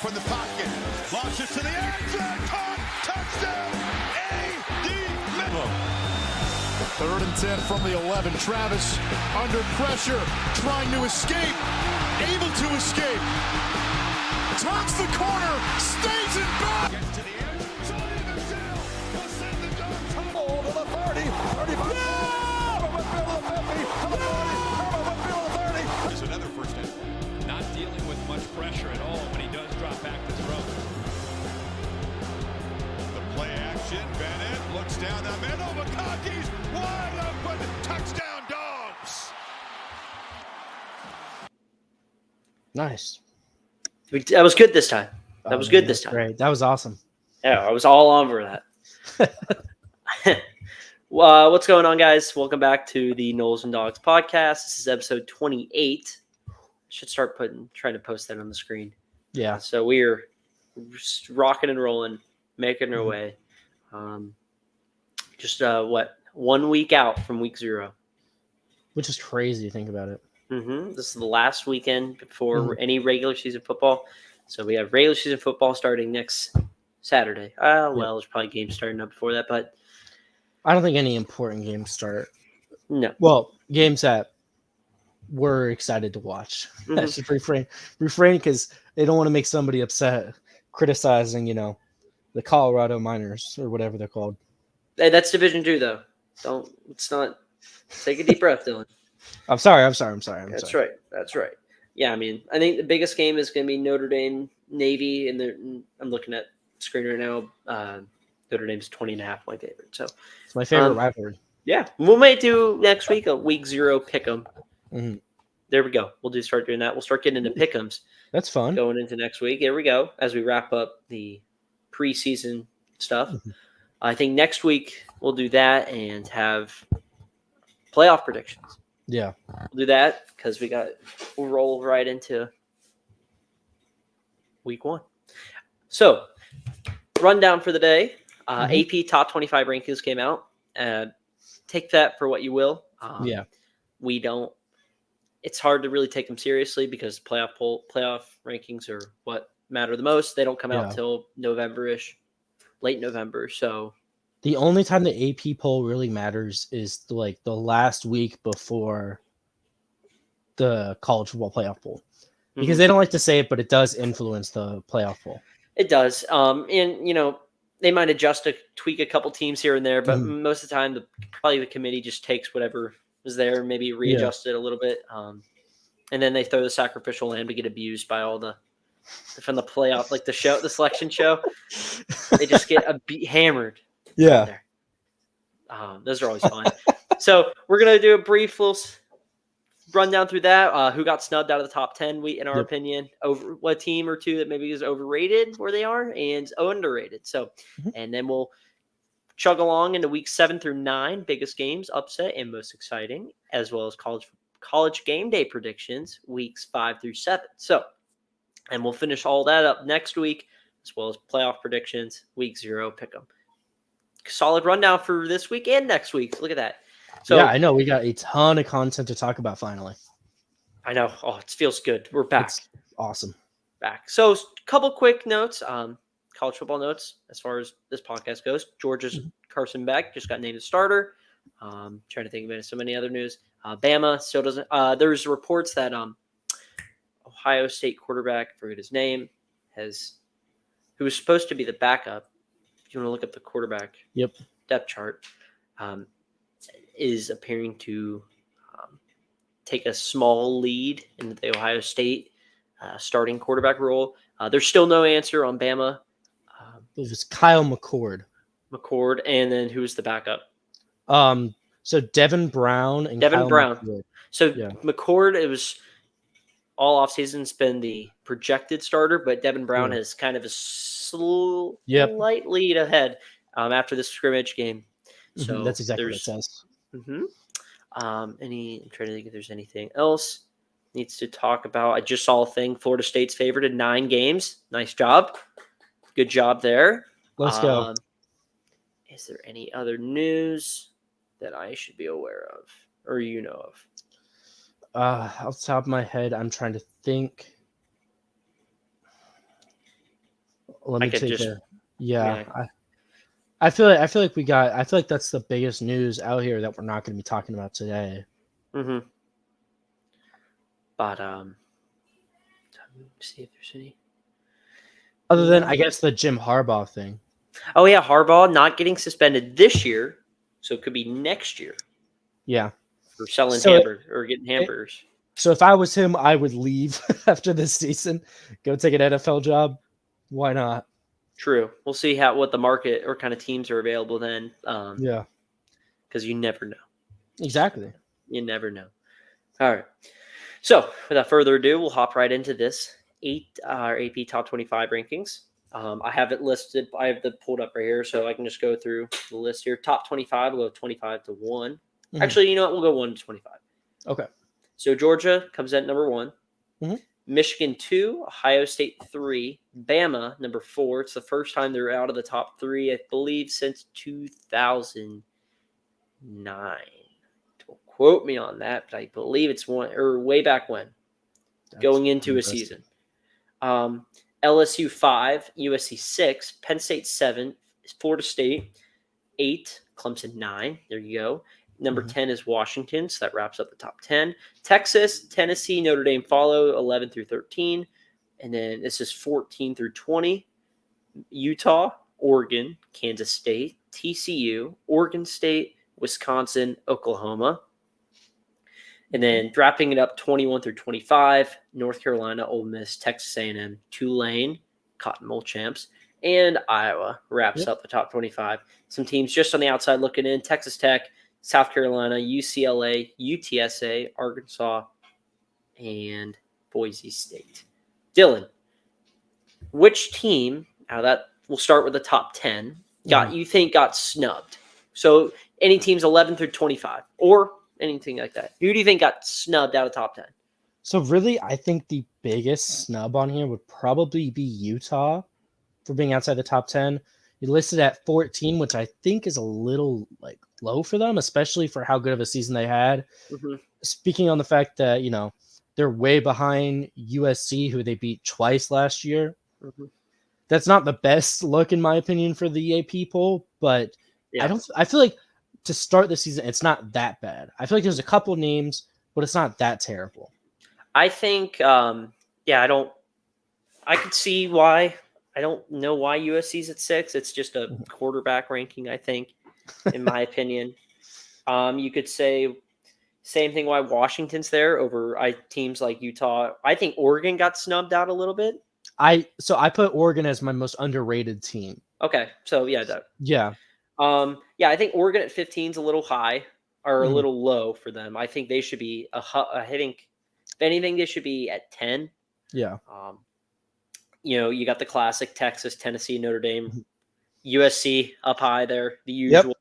from the pocket. Launches to the end zone. Caught. Touchdown. A.D. Mitchell. 3rd and 10 from the 11. Travis under pressure, trying to escape. Able to escape. Turns the corner. Stays in back. Gets to the end. Sonny Michel will send the Dogs home. Oh, to the 30. 35. Herman Whitfield to the 50. To the 40. Herman Whitfield to the 30. There's another first down. Not dealing with much pressure at all when he does drop back to throw. The play action. Bennett looks down the middle. McConkey's wide open. Touchdown, Dogs. Nice. That was good this time. That was good this time. Great. That was awesome. Yeah, I was all on for that. What's going on, guys? Welcome back to the NolesandDawgs Podcast. This is episode 28. Should start trying to post that on the screen. Yeah. So we're just rocking and rolling, making our way. Just 1 week out from week 0. Which is crazy to think about it. This is the last weekend before any regular season football. So we have regular season football starting next Saturday. There's probably games starting up before that, but I don't think any important games start. no. Well, games that we're excited to watch. I should refrain because they don't want to make somebody upset criticizing, the Colorado Miners or whatever they're called. Hey, that's Division 2, though. It's not. Take a deep breath, Dylan. I'm sorry. That's right. Yeah, I mean, I think the biggest game is going to be Notre Dame Navy, and I'm looking at the screen right now. Notre Dame's 20.5, my favorite. So It's my favorite rivalry. yeah, we might do next week a week 0 pick'em. Mm-hmm. There we go. Start doing that. We'll start getting into pick'ems That's fun. going into next week. Here we go as we wrap up the preseason stuff. I think next week we'll do that and have playoff predictions. Yeah. We'll do that because we'll roll right into week 1. So, rundown for the day. AP top 25 rankings came out. Take that for what you will. Yeah. We don't. It's hard to really take them seriously because playoff rankings are what matter the most. They don't come out till November-ish, late November. So The only time the AP poll really matters is the last week before the college football playoff poll, because they don't like to say it, but it does influence the playoff poll. It does. And they might tweak a couple teams here and there, but most of the time, probably the committee just takes whatever is there, maybe readjust it a little bit. And then they throw the sacrificial lamb to get abused by all from the playoff, like the selection show. They just get hammered. Yeah. There. Those are always fun. So we're going to do a brief little rundown through that. Who got snubbed out of the top 10, in our opinion, over what team or two that maybe is overrated where they are and underrated. So, and then we'll chug along into week 7 through 9, biggest games, upset, and most exciting, as well as college game day predictions, weeks 5 through 7. So, and we'll finish all that up next week, as well as playoff predictions, week 0, pick 'em. Solid rundown for this week and next week. Look at that. So yeah, I know we got a ton of content to talk about finally. I know. Oh, it feels good. We're back. It's awesome. Back. So a couple quick notes. College football notes as far as this podcast goes. Georgia's Carson Beck just got named a starter. Trying to think of so many other news. Bama still doesn't. There's reports that Ohio State quarterback, I forget his name, who was supposed to be the backup. If you want to look up the quarterback depth chart, is appearing to take a small lead in the Ohio State starting quarterback role. There's still no answer on Bama. It was Kyle McCord, and then who's the backup? So Devin Brown and Kyle McCord. So McCord, it was all offseason's been the projected starter, but Devin Brown has kind of a slight lead ahead after the scrimmage game. So that's exactly what it says. I'm trying to think if there's anything else needs to talk about. I just saw a thing. Florida State's favored in 9 games. Nice job. Good job there. Let's go. Is there any other news that I should be aware of or of? Off the top of my head, I'm trying to think. Let I me could take just- a. Yeah, I feel like I feel like that's the biggest news out here that we're not going to be talking about today. Mm-hmm. But see if there's any. Other than I guess the Jim Harbaugh thing. Oh yeah, Harbaugh not getting suspended this year, so it could be next year Yeah. for selling So- hamburgers or getting hamburgers. So if I was him, I would leave after this season, go take an NFL job. Why not? True. We'll see what the market or kind of teams are available then. Yeah, Because you never know. exactly. You never know. All right. So without further ado, we'll hop right into this AP Top 25 rankings. I have it listed. I have it pulled up right here, so I can just go through the list here. Top 25, we'll go 25 to 1. Mhm. Actually, you know what? We'll go 1 to 25. Okay. So Georgia comes in at number 1. Mhm. Michigan 2, Ohio State 3, Bama number 4. It's the first time they're out of the top 3, I believe, since 2009. Don't quote me on that, but I believe it's way back when, going into a impressive. season. LSU 5, USC 6, Penn State 7, Florida State 8, Clemson 9. There you go. Number 10 is Washington, so that wraps up the top 10. Texas, Tennessee, Notre Dame follow 11 through 13. And then this is 14 through 20. Utah, Oregon, Kansas State, TCU, Oregon State, Wisconsin, Oklahoma. And then wrapping it up 21 through 25, North Carolina, Ole Miss, Texas A&M, Tulane, Cotton Bowl champs, and Iowa wraps up the top 25. Some teams just on the outside looking in: Texas Tech, South Carolina, UCLA, UTSA, Arkansas, and Boise State. Dylan, which team out of that, we'll start with the top 10, you think got snubbed? So any teams 11 through 25 or anything like that. Who do you think got snubbed out of top 10? So really, I think the biggest snub on here would probably be Utah for being outside the top 10. You listed at 14, which I think is a little low for them, especially for how good of a season they had. Mm-hmm. Speaking on the fact that, they're way behind USC, who they beat twice last year. Mm-hmm. That's not the best look, in my opinion, for the AP poll, but I feel like to start the season, it's not that bad. I feel like there's a couple names, but it's not that terrible. I think, I could see why. I don't know why USC's at 6. It's just a quarterback ranking, I think, in my opinion. You could say same thing why Washington's there over teams like Utah. I think Oregon got snubbed out a little bit. I put Oregon as my most underrated team. Okay, so yeah. I think Oregon at 15 is a little high or a little low for them. I think they should be I think if anything, they should be at 10. Yeah. You got the classic Texas, Tennessee, Notre Dame, USC up high there. The usual.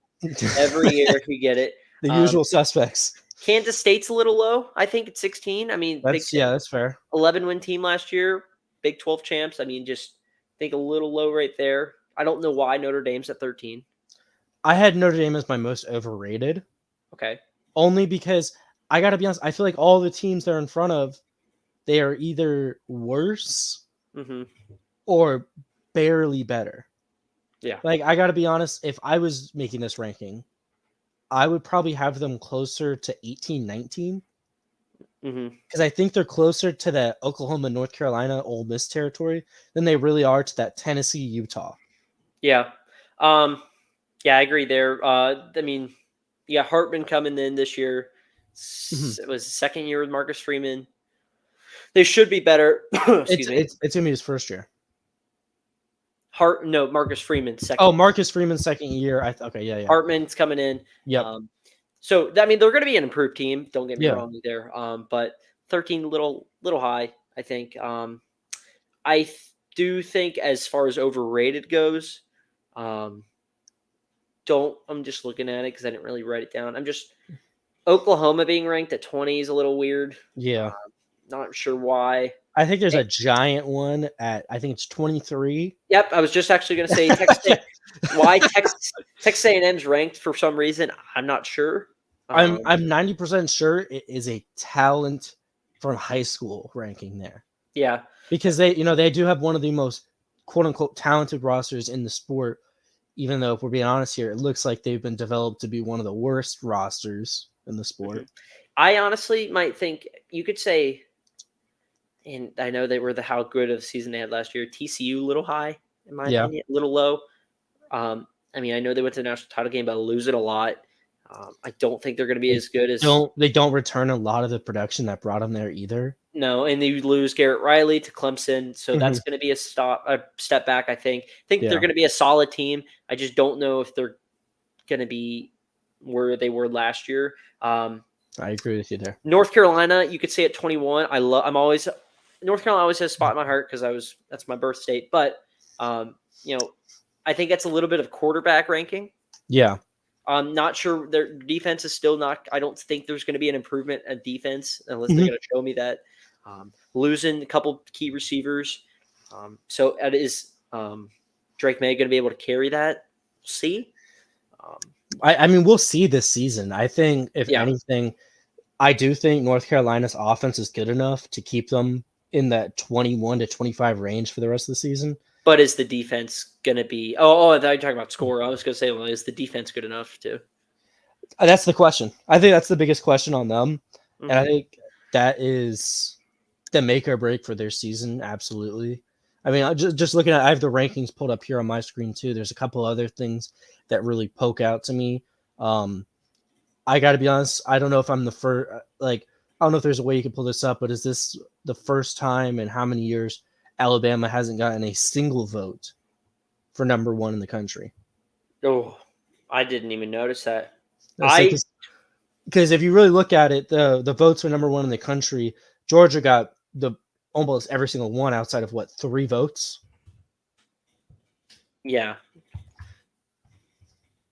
Every year you get it. The usual suspects. Kansas State's a little low. I think it's 16. I mean, that's fair. 11-win team last year, Big 12 champs. I mean, just think a little low right there. I don't know why Notre Dame's at 13. I had Notre Dame as my most overrated. Okay. Only because I got to be honest, I feel like all the teams they're in front of, they are either worse or barely better. Yeah. I got to be honest, if I was making this ranking, I would probably have them closer to 18, 19. Because I think they're closer to that Oklahoma, North Carolina, Ole Miss territory than they really are to that Tennessee, Utah. Yeah. I agree there. You got Hartman coming in this year. It was the second year with Marcus Freeman. They should be better. Excuse me. It's going to be his first year. Marcus Freeman second. Oh, Marcus Freeman second year. Yeah. Hartman's coming in. Yep. So they're going to be an improved team. Don't get me wrong there. But 13 little high, I think. I do think as far as overrated goes, I'm just looking at it because I didn't really write it down. Oklahoma being ranked at 20 is a little weird. Yeah. Not sure why. I think there's a giant one at, I think it's 23. Yep, I was just actually going to say why Texas A&M's ranked for some reason. I'm not sure. I'm 90% sure it is a talent from high school ranking there. Yeah, because they do have one of the most quote unquote talented rosters in the sport. Even though, if we're being honest here, it looks like they've been developed to be one of the worst rosters in the sport. I honestly might think you could say, and I know they were how good of a season they had last year. TCU a little high, in my opinion, a little low. I mean, I know they went to the national title game, but lose it a lot. I don't think they're going to be as good as they don't return a lot of the production that brought them there either. No, and they lose Garrett Riley to Clemson, so that's going to be a step back. I think they're going to be a solid team. I just don't know if they're going to be where they were last year. I agree with you there. North Carolina, you could say at 21. North Carolina always has a spot in my heart because that's my birth state. But I think that's a little bit of quarterback ranking. Yeah. I'm not sure their defense is still not. I don't think there's going to be an improvement at defense unless they're going to show me that. Losing a couple key receivers. So is Drake May going to be able to carry that? We'll see. I mean, we'll see this season. I think, if anything, I do think North Carolina's offense is good enough to keep them in that 21 to 25 range for the rest of the season. But is the defense going to be – I thought you were talking about score. I was going to say, well, is the defense good enough too? That's the question. I think that's the biggest question on them. And I think that is the make or break for their season, absolutely. I mean, just looking at – I have the rankings pulled up here on my screen too. There's a couple other things that really poke out to me. I got to be honest, I don't know if I'm the first – I don't know if there's a way you can pull this up, but is this the first time in how many years – Alabama hasn't gotten a single vote for number one in the country? Oh, I didn't even notice that. Because if you really look at it, the votes for number one in the country, Georgia got almost every single one outside of 3 votes? Yeah.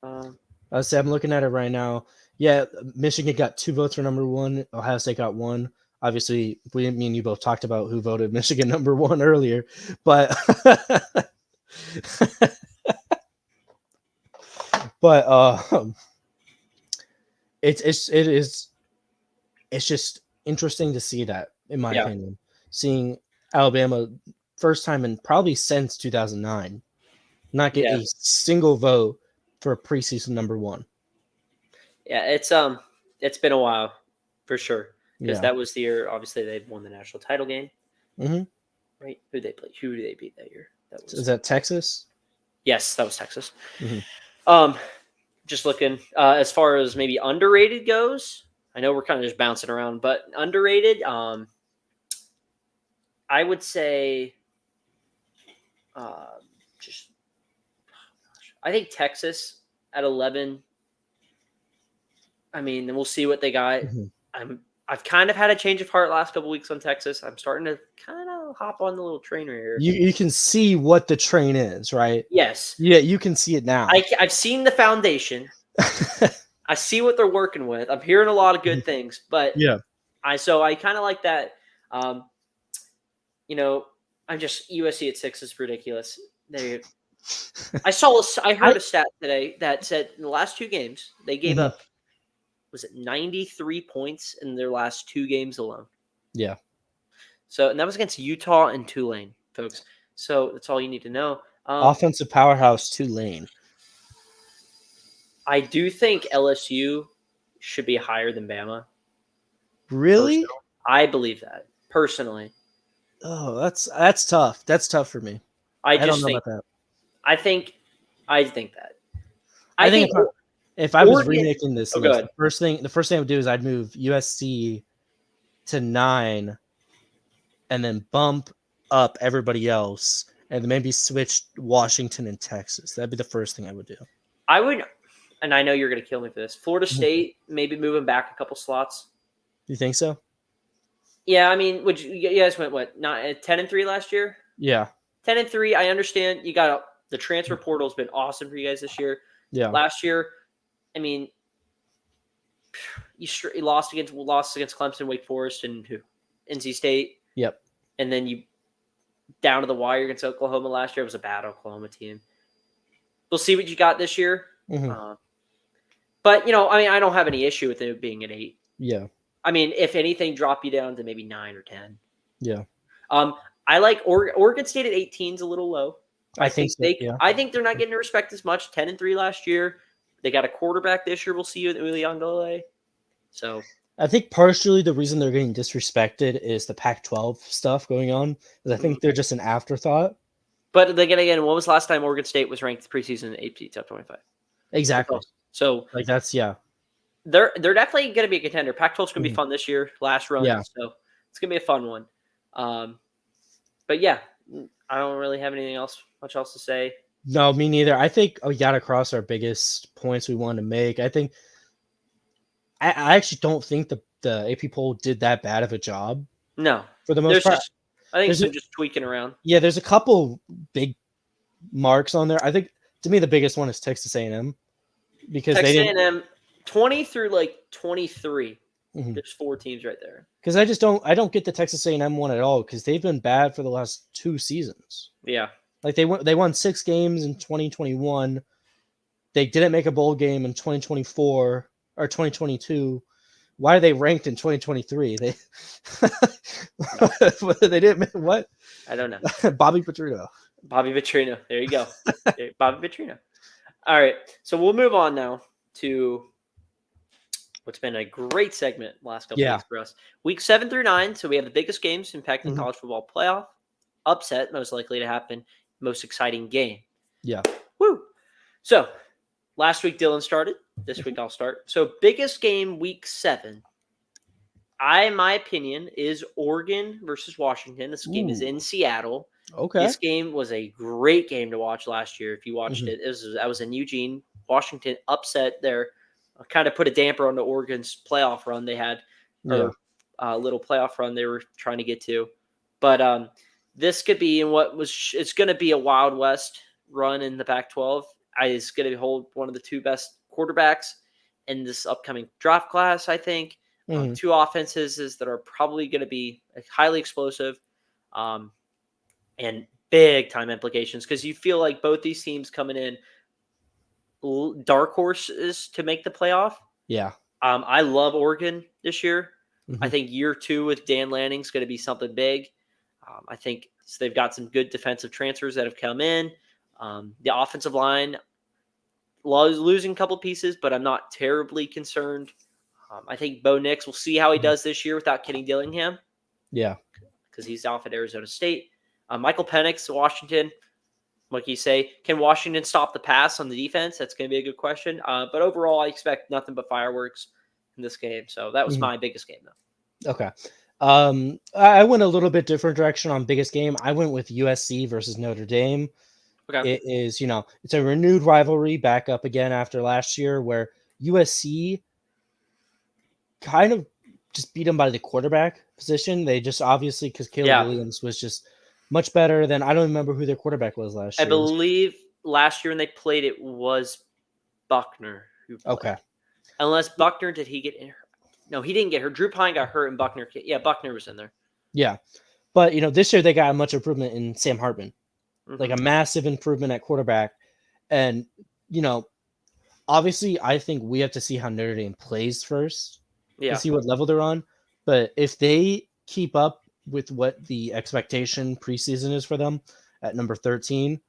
I'm looking at it right now. Yeah, Michigan got 2 votes for number one. Ohio State got 1. Obviously, me and you both talked about who voted Michigan number one earlier, but it's just interesting to see that, in my opinion, seeing Alabama first time in probably since 2009 not get a single vote for a preseason number one. Yeah, it's been a while for sure. Because that was the year, obviously, they won the national title game. Mm-hmm. Right? Who did they play? Who did they beat that year? Is that Texas? Yes, that was Texas. Mm-hmm. Just looking, as far as maybe underrated goes, I know we're kind of just bouncing around, but underrated, I would say I think Texas at 11. I mean, we'll see what they got. Mm-hmm. I've kind of had a change of heart last couple weeks on Texas. I'm starting to kind of hop on the little train right here. You can see what the train is, right? Yes. Yeah, you can see it now. I've seen the foundation. I see what they're working with. I'm hearing a lot of good things, but I kind of like that. I'm just USC at 6 is ridiculous. I heard a stat today that said in the last 2 games they gave up. Was it 93 points in their last 2 games alone? Yeah. So, and that was against Utah and Tulane, folks. So that's all you need to know. Offensive powerhouse Tulane. I do think LSU should be higher than Bama. Really? Personally. I believe that personally. Oh, that's tough. That's tough for me. I don't know about that. I think that. I think. If I was remaking this, the first thing I would do is I'd move USC to 9 and then bump up everybody else and then maybe switch Washington and Texas. That'd be the first thing I would do. I would, and I know you're going to kill me for this, Florida State, maybe moving back a couple slots. You think so? Yeah, I mean, you guys went, 10-3 last year? Yeah. 10-3, I understand. You got the transfer portal has been awesome for you guys this year. Yeah. Last year, I mean, you lost against Clemson, Wake Forest, and NC State. Yep. And then you down to the wire against Oklahoma last year. It was a bad Oklahoma team. We'll see what you got this year. Mm-hmm. But, I don't have any issue with it being an 8. Yeah. I mean, if anything, drop you down to maybe 9 or 10. Yeah. I like Oregon State at 18 is a little low. I think so, yeah. I think they're not getting the respect as much. 10-3 last year. They got a quarterback this year. We'll see you in Uliangale. So I think partially the reason they're getting disrespected is the Pac-12 stuff going on. Because I think they're just an afterthought. but again, when was the last time Oregon State was ranked preseason in AP top 25? Exactly. So Like that's they're definitely going to be a contender. Pac-12 is going to be fun this year, last run. Yeah. So it's going to be a fun one. But yeah, I don't really have anything much else to say. No, me neither. I think we got across our biggest points we wanted to make. I think I actually don't think the AP poll did that bad of a job. No, for the most part. I think some just tweaking around. Yeah, there's a couple big marks on there. I think to me the biggest one is Texas A&M because Texas they didn't A&M 20 through like 23. Mhm. There's 4 teams right there. Because I don't get the Texas A&M one at all because they've been bad for the last 2 seasons. Yeah. Like they won 6 games in 2021. They didn't make a bowl game in 2024 or 2022. Why are they ranked in 2023? They they didn't what? I don't know. Bobby Petrino. Bobby Vitrino. There you go. Bobby Vitrino. All right. So we'll move on now to what's been a great segment last couple weeks for us. Week 7 through 9. So we have the biggest games impacting college football playoff. Upset most likely to happen. Most exciting game. Yeah. Woo. So last week Dylan started. This week I'll start. So biggest game week 7. In my opinion, is Oregon versus Washington. This game is in Seattle. Okay. This game was a great game to watch last year. If you watched it, I was in Eugene. Washington upset there. Kind of put a damper on the Oregon's playoff run they had. Or a little playoff run they were trying to get to. But this could be it's going to be a Wild West run in the Pac-12. It's going to hold one of the 2 best quarterbacks in this upcoming draft class, I think. 2 offenses that are probably going to be highly explosive and big time implications because you feel like both these teams coming in dark horses to make the playoff. Yeah. I love Oregon this year. I think year 2 with Dan Lanning is going to be something big. I think they've got some good defensive transfers that have come in. The offensive line losing a couple pieces, but I'm not terribly concerned. I think Bo Nix, we'll see how he does this year without Kenny Dillingham. Yeah. Because he's off at Arizona State. Michael Penix, Washington. Like you say, can Washington stop the pass on the defense? That's going to be a good question. But overall, I expect nothing but fireworks in this game. So that was my biggest game, though. Okay. I went a little bit different direction on biggest game. I went with USC versus Notre Dame. Okay. It is, it's a renewed rivalry back up again after last year where USC kind of just beat them by the quarterback position. They just obviously, because Caleb Williams was just much better than, I don't remember who their quarterback was last year. I believe last year when they played it was Buckner. Okay. Unless Buckner, did he get in? No, he didn't get hurt. Drew Pine got hurt and Buckner. Yeah, Buckner was in there. Yeah. But, this year they got a much improvement in Sam Hartman. Like a massive improvement at quarterback. And, obviously I think we have to see how Notre Dame plays first to see what level they're on. But if they keep up with what the expectation preseason is for them at number 13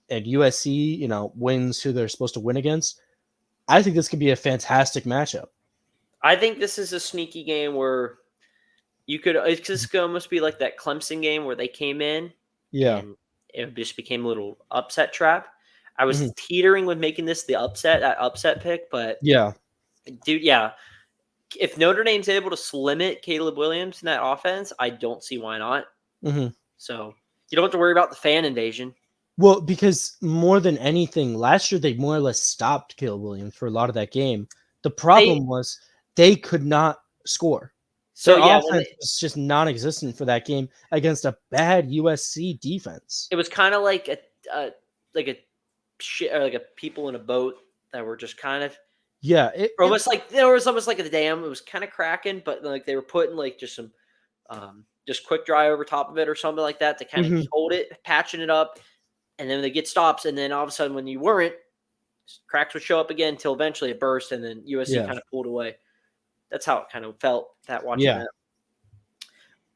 and USC, wins who they're supposed to win against, I think this could be a fantastic matchup. I think this is a sneaky game where this could almost be like that Clemson game where they came in. Yeah. And it just became a little upset trap. I was teetering with making this that upset pick, but dude, if Notre Dame's able to limit Caleb Williams in that offense, I don't see why not. So you don't have to worry about the fan invasion. Well, because more than anything, last year they more or less stopped Caleb Williams for a lot of that game. The problem was they could not score. So offense was just non-existent for that game against a bad USC defense. It was kind of like a people in a boat that were just kind of there was almost like a dam. It was kind of cracking, but like they were putting like just some just quick dry over top of it or something like that to kind of hold it, patching it up, and then they get stops, and then all of a sudden when you weren't, cracks would show up again until eventually it burst, and then USC kind of pulled away. That's how it kind of felt watching that.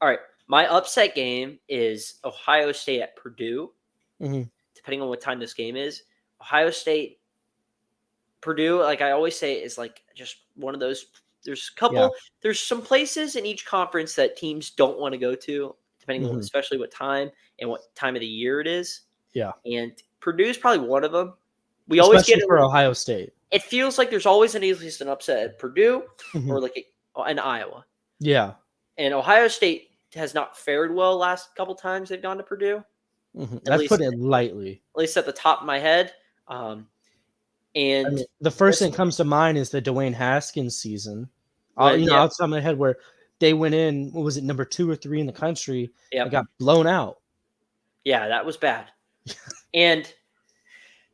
All right. My upset game is Ohio State at Purdue. depending on what time this game is. Ohio State, Purdue, like I always say, is like just one of those. There's a couple. Yeah. There's some places in each conference that teams don't want to go to, depending on especially what time and what time of the year it is. Yeah. And Purdue is probably one of them. We Especially always get for Ohio State. It feels like there's always at least an upset at Purdue Mhm. or like in Iowa. Yeah. And Ohio State has not fared well last couple times they've gone to Purdue. That's putting it lightly. At least at the top of my head. And I mean, the first thing that comes to mind is the Dwayne Haskins season. Outside my head, where they went in, what was it, number 2 or 3 in the country? Yep. And got blown out. Yeah, that was bad. And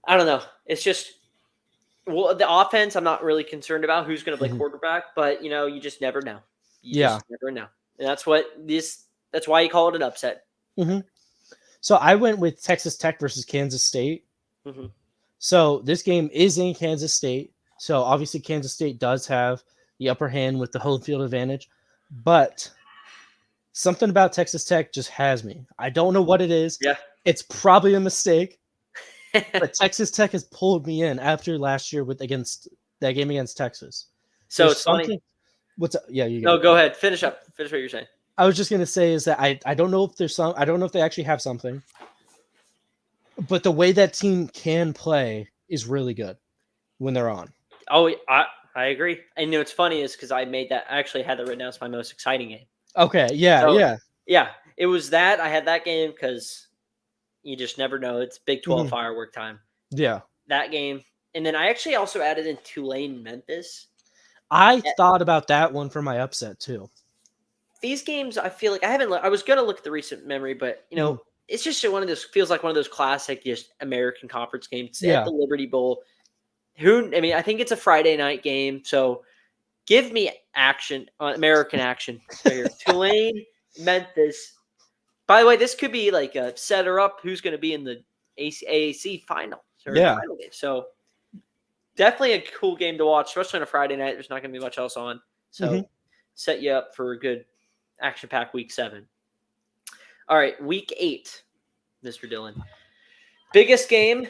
I don't know. It's just the offense. I'm not really concerned about who's going to play quarterback, but you just never know. You just never know, and that's why you call it an upset. So I went with Texas Tech versus Kansas State. So this game is in Kansas State. So obviously Kansas State does have the upper hand with the home field advantage, but something about Texas Tech just has me. I don't know what it is. Yeah, it's probably a mistake, but Texas Tech has pulled me in after last year against that game against Texas. So it's funny. What's up? Yeah, you go ahead. Finish up. Finish what you're saying. I was just gonna say is that I don't know if there's I don't know if they actually have something, but the way that team can play is really good when they're on. Oh, I agree. And what's funny is because I actually had that written down as my most exciting game. Okay, yeah. It was that. I had that game because you just never know. It's Big 12 firework time. Yeah. That game. And then I actually also added in Tulane, Memphis. I thought about that one for my upset too. These games, I feel like I was going to look at the recent memory, but it's just feels like one of those classic, just American Conference games at the Liberty Bowl. I think it's a Friday night game, so give me action, American action right here. Tulane, Memphis. By the way, this could be like a setter up who's going to be in the AAC final. Final game. So definitely a cool game to watch, especially on a Friday night. There's not going to be much else on. So set you up for a good action-packed week 7. All right, week 8, Mr. Dillon. Biggest game,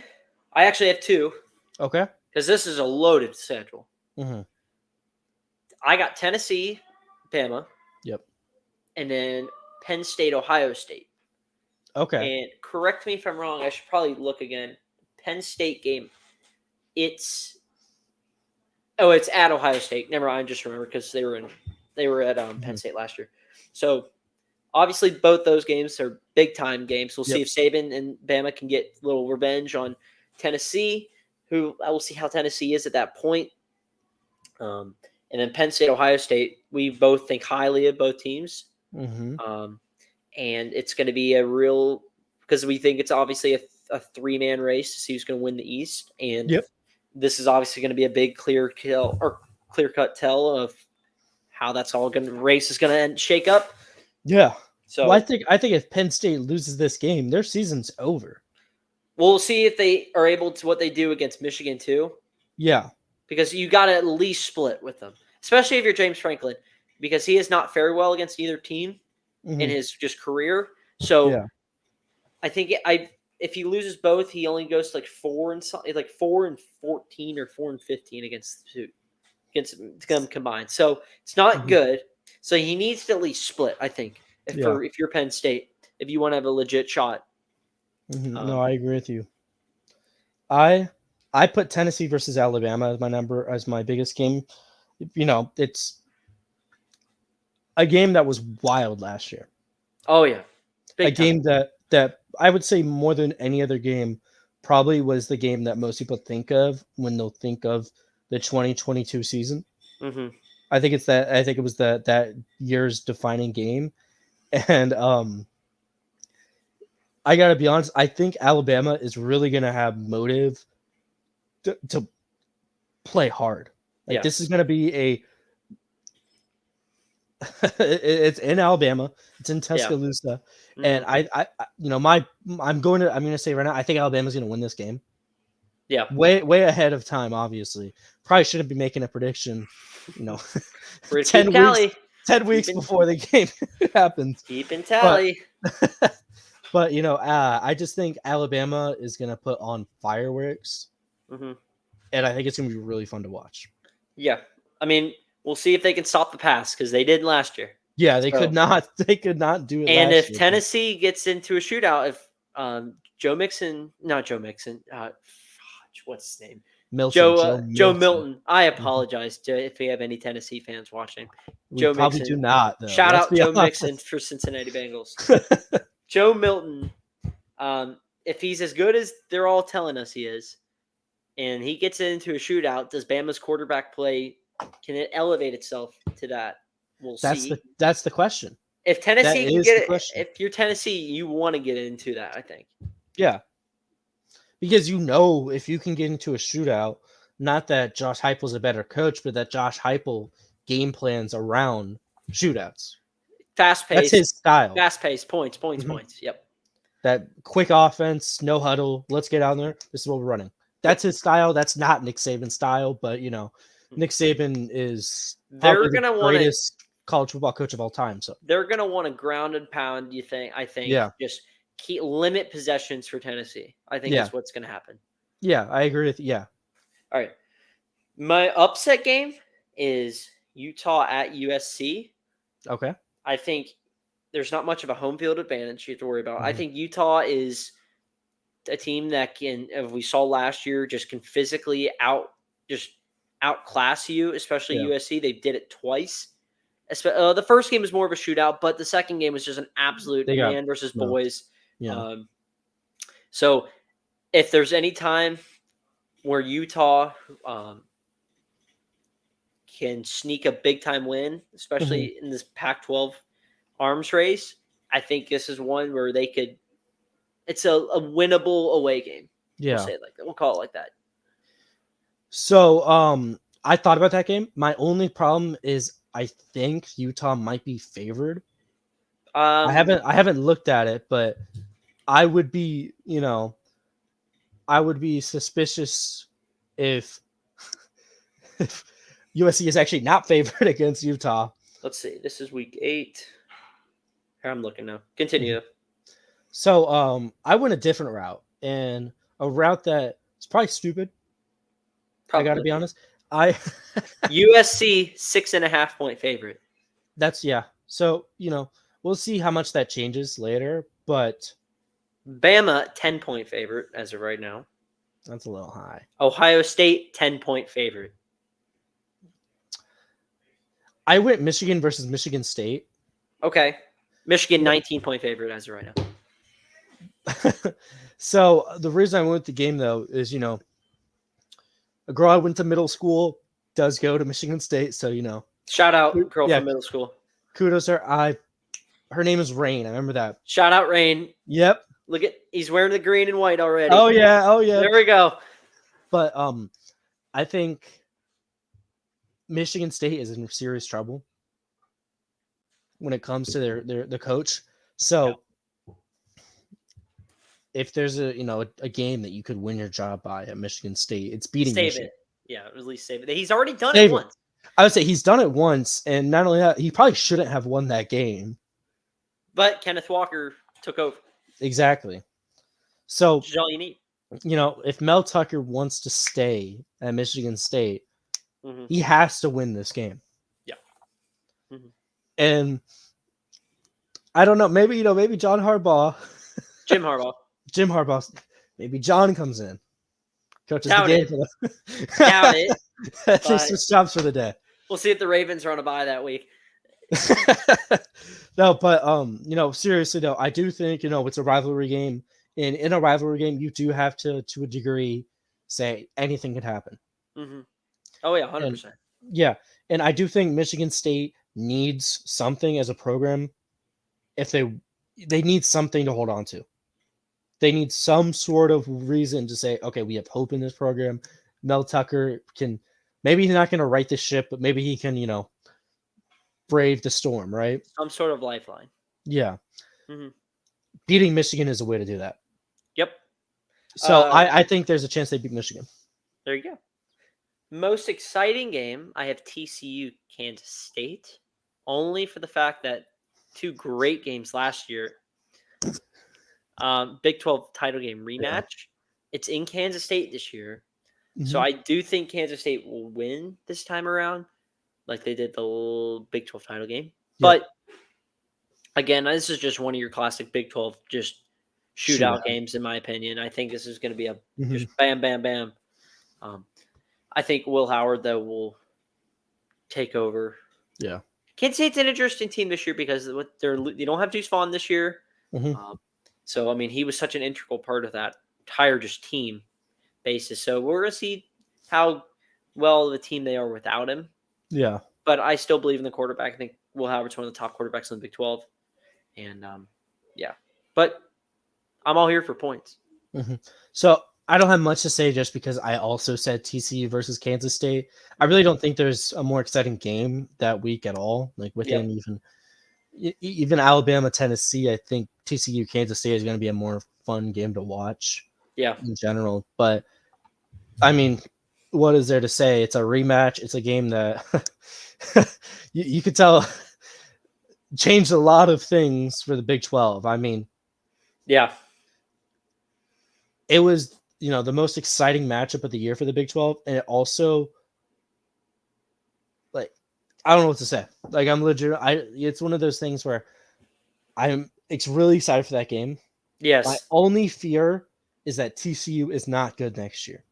I actually have 2. Okay. Because this is a loaded schedule. Mm-hmm. I got Tennessee, Bama. Yep. And then Penn State, Ohio State. Okay. And correct me if I'm wrong. I should probably look again. Penn State game. It's at Ohio State. Never mind. I just remember because they were at Penn State last year. So obviously both those games are big time games. We'll see if Saban and Bama can get a little revenge on Tennessee. Who I will see how Tennessee is at that point. And then Penn State, Ohio State, we both think highly of both teams. And it's going to be because we think it's obviously a 3-man race to see who's going to win the East. And this is obviously going to be a big clear-cut tell of how that's all going to race is going to shake up. Yeah. So I think if Penn State loses this game, their season's over. We'll see if they are able to what they do against Michigan too. Yeah. Because you got to at least split with them, especially if you're James Franklin, because he has not fared well against either team in his just career. So I think if he loses both, he only goes to like 4-14 or 4-15 against them combined. So it's not good. So he needs to at least split, I think, if you're Penn State, if you want to have a legit shot. No, I agree with you. I put Tennessee versus Alabama as my biggest game. It's a game that was wild last year. Oh yeah, game that I would say more than any other game probably was the game that most people think of when they'll think of the 2022 season. I think it's that. I think it was that year's defining game, and I gotta be honest. I think Alabama is really gonna have motive to play hard. This is gonna be it's in Alabama. It's in Tuscaloosa, and I'm gonna say right now. I think Alabama's gonna win this game. Yeah, way ahead of time. Obviously, probably shouldn't be making a prediction. 10 weeks before the game happens. Keep in tally. But I just think Alabama is gonna put on fireworks, Mm-hmm. and I think it's gonna be really fun to watch. Yeah. I mean, we'll see if they can stop the pass because they did last year. Yeah, they So- could not. They could not do it. And last if year, Tennessee gets into a shootout, if what's his name? Milton, Joe Milton. I apologize if we have any Tennessee fans watching. We Joe probably Mixon. do not. Though. Shout Let's out be Joe honest. Mixon for Cincinnati Bengals. Joe Milton, if he's as good as they're all telling us he is, and he gets into a shootout, does Bama's quarterback play, can it elevate itself to that? We'll see. That's the question. If Tennessee can is get the it, question. if you're Tennessee, you want to get into that, I think. Yeah, because if you can get into a shootout, not that Josh Heupel's a better coach, but that Josh Heupel game plans around shootouts. Fast paced. That's his style. Fast paced. Points. Mhm. Points. Yep. That quick offense, no huddle. Let's get out there. This is what we're running. That's his style. That's not Nick Saban's style, but Nick Saban is They're probably gonna the want greatest college football coach of all time. So They're gonna want to ground and pound. I think. Yeah. Just limit possessions for Tennessee. I think Yeah. that's what's gonna happen. yeah, I agree with you. Yeah. All right. My upset game is Utah at USC. Okay. I think there's not much of a home field advantage you have to worry about. I Mhm. think Utah is a team that can, as we saw last year, just can physically outclass you, especially Yeah. USC. They did it twice. The first game was more of a shootout, but the second game was just an absolute They got man versus smoked. boys. Yeah. So if there's any time where Utah can sneak a big time win, especially Mm-hmm. in this Pac-12 arms race, I think this is one where they could. It's a winnable away game. Yeah. We'll say it like that. We'll call it like that. So, I thought about that game. My only problem is I think Utah might be favored. I haven't looked at it, but I would be, suspicious if USC is actually not favored against Utah. Let's see. This is week 8. Here, I'm looking now. Continue. So, I went a different route, and a route that is probably stupid. I got to be honest. USC 6.5 point favorite. So, we'll see how much that changes later, but Bama 10 point favorite as of right now. that's a little high. Ohio State 10 point favorite. I went Michigan versus Michigan State. Okay. Michigan 19 point favorite as of right now. So the reason I went with the game though is, a girl I went to middle school does go to Michigan State. So, Shout out girl Yeah. from middle school. kudos to her. Her name is Rain. I remember that. Shout out Rain. Yep. Look at he's wearing the green and white already. Oh yeah. There we go. But I think Michigan State is in serious trouble when it comes to their coach. So if there's a game that you could win your job by at Michigan State, it's beating Save Michigan. it. Yeah, at least save it. He's already done Save it it. once. I would say he's done it once, and not only that, he probably shouldn't have won that game. But Kenneth Walker took over. Exactly. So, Which is all you need. if Mel Tucker wants to stay at Michigan State, Mhm. he has to win this game. Yeah. Mhm. And I don't know, maybe Jim Harbaugh, maybe John comes in, coaches Doubt the game it. for them. Doubt it. That's but- just jobs for the day. We'll see if the Ravens are on a bye that week. No, but seriously though, I do think it's a rivalry game, and in a rivalry game, you do have to a degree say anything could happen. Mm-hmm. Oh yeah, 100%. Yeah, and I do think Michigan State needs something as a program. If they need something to hold on to, they need some sort of reason to say, okay, we have hope in this program. Mel Tucker can, maybe he's not going to right the ship, but maybe he can, brave the storm, right? Some sort of lifeline. Yeah. Mhm. Beating Michigan is a way to do that. Yep. So I think there's a chance they beat Michigan. There you go. Most exciting game, I have TCU Kansas State, only for the fact that 2 great games last year. Big 12 title game rematch. It's in Kansas State this year. So Mhm. I do think Kansas State will win this time around, like they did the Big 12 title game. But again, this is just one of your classic Big 12 just shootout games, in my opinion. I think this is going to be a just bam, bam, bam. I think Will Howard, though, will take over. Yeah. Kansas State's an interesting team this year because they don't have Deuce Vaughn this year. So, I mean, he was such an integral part of that entire just team basis. So we're going to see how well the team they are without him. Yeah. But I still believe in the quarterback. I think Will Howard's one of the top quarterbacks in the Big 12. And, yeah. But I'm all here for points. So I don't have much to say just because I also said TCU versus Kansas State. I really don't think there's a more exciting game that week at all. Like within even Alabama, Tennessee, I think TCU Kansas State is going to be a more fun game to watch. Yeah. In general, but I mean, what is there to say? It's a rematch. It's a game that you could tell changed a lot of things for the Big 12. I mean, yeah, it was, the most exciting matchup of the year for the Big 12. And it also, like, I don't know what to say. Like, I'm legit. It's one of those things where it's really excited for that game. Yes. My only fear is that TCU is not good next year.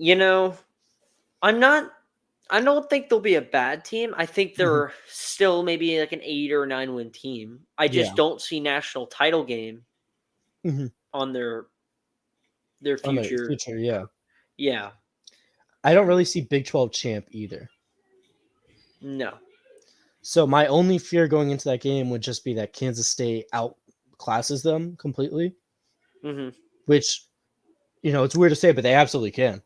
I don't think they'll be a bad team. I think they're still maybe like an 8 or 9 win team. I just don't see national title game on their future. Yeah. I don't really see Big 12 champ either. No. So my only fear going into that game would just be that Kansas State outclasses them completely. Which, it's weird to say, but they absolutely can.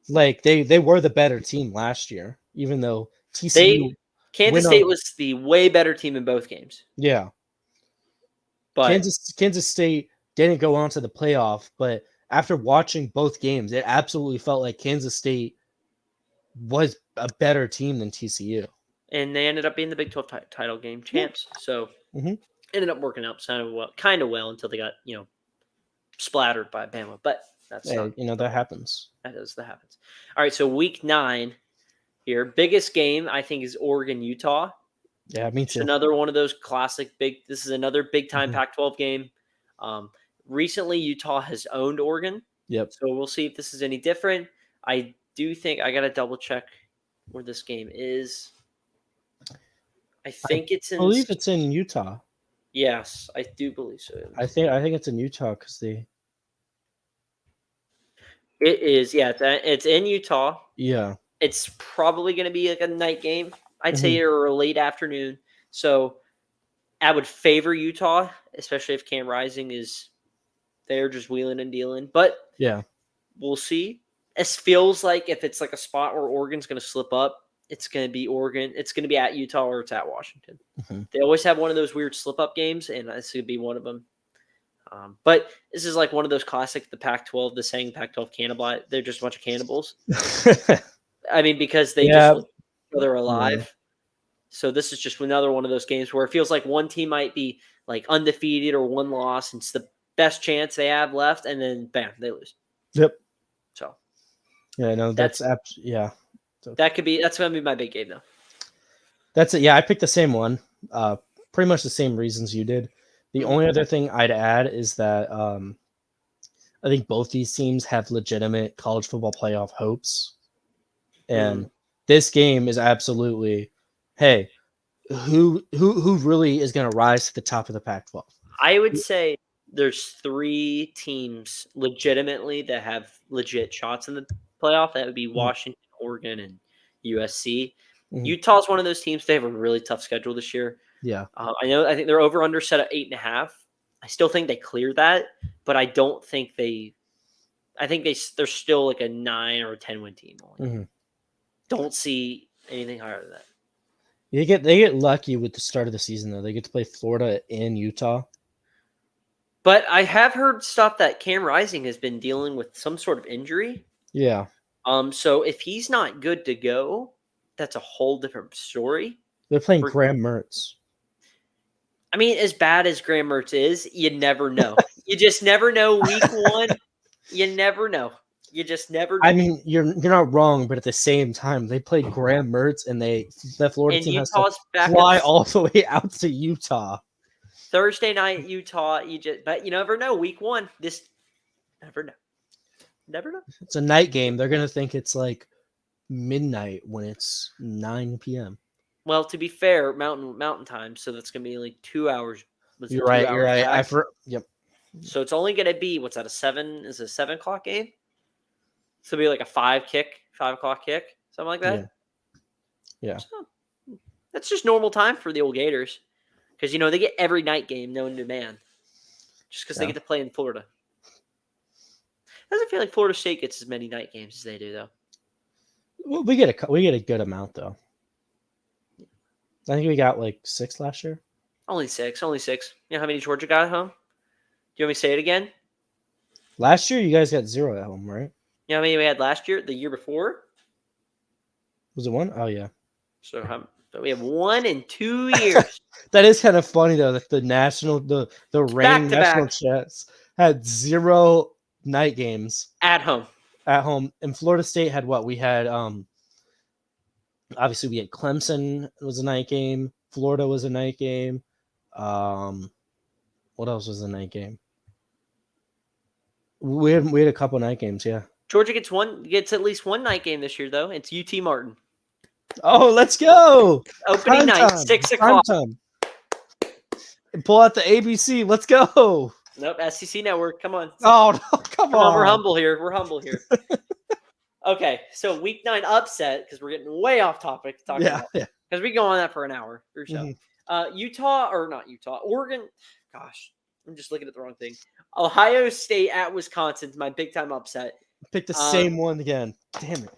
Like they were the better team last year, even though Kansas State was the way better team in both games. Yeah. But Kansas State didn't go on to the playoff, but after watching both games, it absolutely felt like Kansas State was a better team than TCU. And they ended up being the Big 12 title game champs. So ended up working out kind of well until they got, splattered by Bama. But that's that happens. That happens. All right, so week 9 here. Biggest game, I think, is Oregon-Utah. Yeah, me too. Another one of those classic this is another big-time Pac-12 game. Recently, Utah has owned Oregon. Yep. So we'll see if this is any different. I do think I got to double-check where this game is. I think it's in... I believe it's in Utah. Yes, I do believe so. I think it's in Utah because they... It is, yeah. It's in Utah. Yeah. It's probably going to be like a night game, I'd say, or a late afternoon. So I would favor Utah, especially if Cam Rising is there just wheeling and dealing. But yeah, we'll see. It feels like if it's like a spot where Oregon's going to slip up, it's going to be Oregon. It's going to be at Utah or it's at Washington. They always have one of those weird slip-up games, and this could be one of them. But this is like one of those classic, the Pac-12, the saying Pac-12 cannibal. They're just a bunch of cannibals. I mean, because they just look they're alive. Yeah. So this is just another one of those games where it feels like one team might be like undefeated or one loss, and it's the best chance they have left, and then bam, they lose. Yep. So. Yeah, no, that's yeah. That's gonna be my big game though. That's it. Yeah, I picked the same one. Pretty much the same reasons you did. The only other thing I'd add is that I think both these teams have legitimate college football playoff hopes. And this game is absolutely, hey, who really is going to rise to the top of the Pac-12? I would say there's 3 teams legitimately that have legit shots in the playoff. That would be Washington, Oregon, and USC. Utah's one of those teams. They have a really tough schedule this year. Yeah. I think they're over/under set at 8.5. I still think they clear that, but I don't think they. I think they're still like a 9 or a 10 win team. Don't see anything higher than that. They get lucky with the start of the season though. They get to play Florida in Utah. But I have heard stuff that Cam Rising has been dealing with some sort of injury. Yeah. So if he's not good to go, that's a whole different story. They're playing Graham Mertz. I mean, as bad as Graham Mertz is, you never know. You just never know week one. You never know. You just never know. I mean, you're not wrong, but at the same time, they played Graham Mertz, and the Florida And team has Utah's to back fly up all the way out to Utah. Thursday night, Utah. But you never know. Week one, never know. Never know. It's a night game. They're gonna think it's like midnight when it's 9 p.m. Well, to be fair, mountain time, so that's gonna be like 2 hours. You're right. You're right. Back. Yep. So it's only gonna be what's that? Is it a 7 o'clock game? So it'll be like a 5 o'clock kick, something like that. Yeah. So, that's just normal time for the old Gators, because they get every night game known to man, just because they get to play in Florida. Doesn't feel like Florida State gets as many night games as they do, though. Well, we get a good amount though. I think we got like 6 last year. Only 6. You know how many Georgia got at home? Do you want me to say it again? Last year, you guys got 0 at home, right? You know how many we had last year? The year before? Was it 1? Oh yeah. So we have 1 in 2 years. That is kind of funny though. That the ranked national chats had 0 night games At home. And Florida State had what? We had obviously we had Clemson was a night game. Florida was a night game. What else was a night game? We had a couple night games, yeah. Georgia gets at least 1 night game this year, though. It's UT Martin. Oh, let's go! Opening night, 6 o'clock. Time. And pull out the ABC. Let's go! Nope, SEC Network. Come on. Oh no, come on. We're humble here. Okay, so week 9 upset, because we're getting way off topic. Because we go on that for an hour or so. Oregon. Gosh, I'm just looking at the wrong thing. Ohio State at Wisconsin, my big time upset. Pick the same one again. Damn it.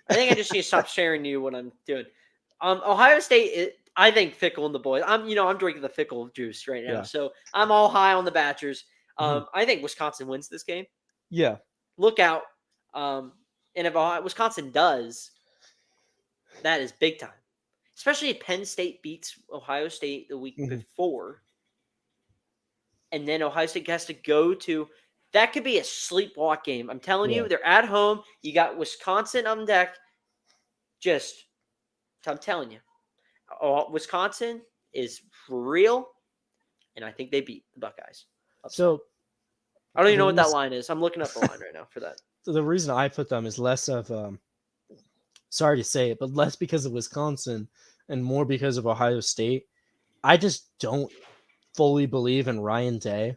I think I just need to stop sharing you what I'm doing. Ohio State, I think Fickle and the boys. I'm drinking the Fickle juice right now, Yeah. so I'm all high on the Badgers. I think Wisconsin wins this game. Yeah. Look out. And if Wisconsin does, that is big time. Especially if Penn State beats Ohio State the week before. And then Ohio State has to go to – that could be a sleepwalk game. I'm telling you, they're at home. You got Wisconsin on deck. I'm telling you. Wisconsin is for real, and I think they beat the Buckeyes. So I don't even know what that line is. I'm looking up the line right now for that. So the reason I put them is less of sorry to say it, but less because of Wisconsin and more because of Ohio State. I just don't fully believe in Ryan Day.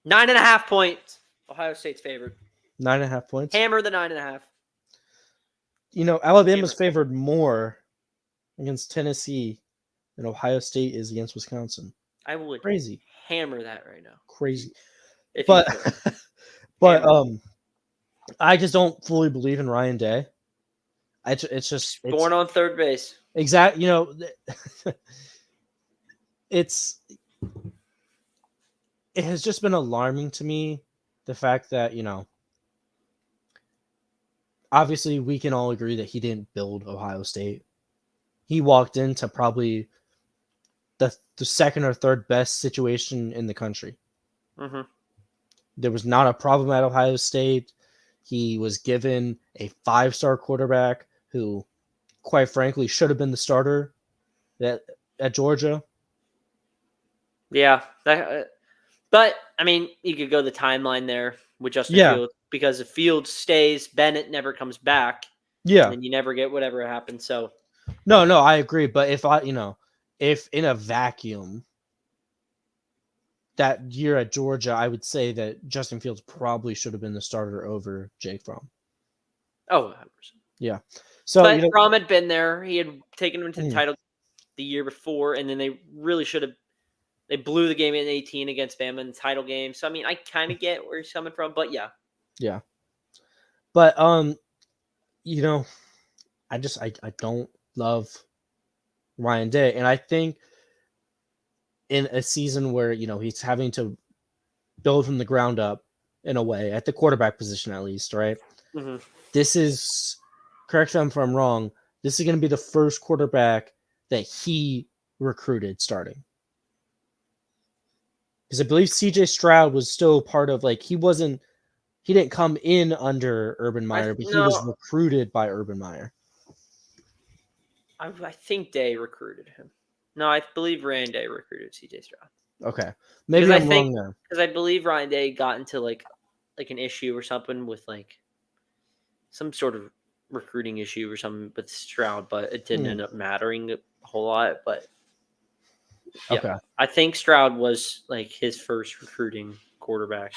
9.5 points. Ohio State's favored. 9.5 points. Hammer the 9.5. Alabama's favored more against Tennessee than Ohio State is against Wisconsin. I would crazy hammer that right now. Crazy. But I just don't fully believe in Ryan Day. It's just born on third base. Exactly. It has just been alarming to me, the fact that, obviously we can all agree that he didn't build Ohio State. He walked into probably the second or third best situation in the country. Mm-hmm. There was not a problem at Ohio State. He was given a 5-star quarterback who, quite frankly, should have been the starter at Georgia. Yeah. But, I mean, you could go the timeline there with Justin Fields, because if Fields stays, Bennett never comes back. Yeah. And then you never get whatever happens. So, no, I agree. But if in a vacuum, that year at Georgia, I would say that Justin Fields probably should have been the starter over Jake Fromm. Oh, 100%. Yeah. So, but Fromm had been there. He had taken him to the title the year before, and then they really should have. They blew the game in 18 against Bama in the title game. So, I mean, I kind of get where he's coming from, but yeah. Yeah. But, I don't love Ryan Day. And I think in a season where, he's having to build from the ground up in a way, at the quarterback position at least, right? Mm-hmm. This is, correct me if I'm wrong, this is going to be the first quarterback that he recruited starting. Because I believe CJ Stroud was still part of he didn't come in under Urban Meyer, but he was No, recruited by Urban Meyer. I think Day recruited him. No, I believe Ryan Day recruited CJ Stroud. Okay, maybe I'm wrong there. Because I believe Ryan Day got into like an issue or something with some sort of recruiting issue or something with Stroud, but it didn't end up mattering a whole lot. But yeah, Okay. I think Stroud was his first recruiting quarterback.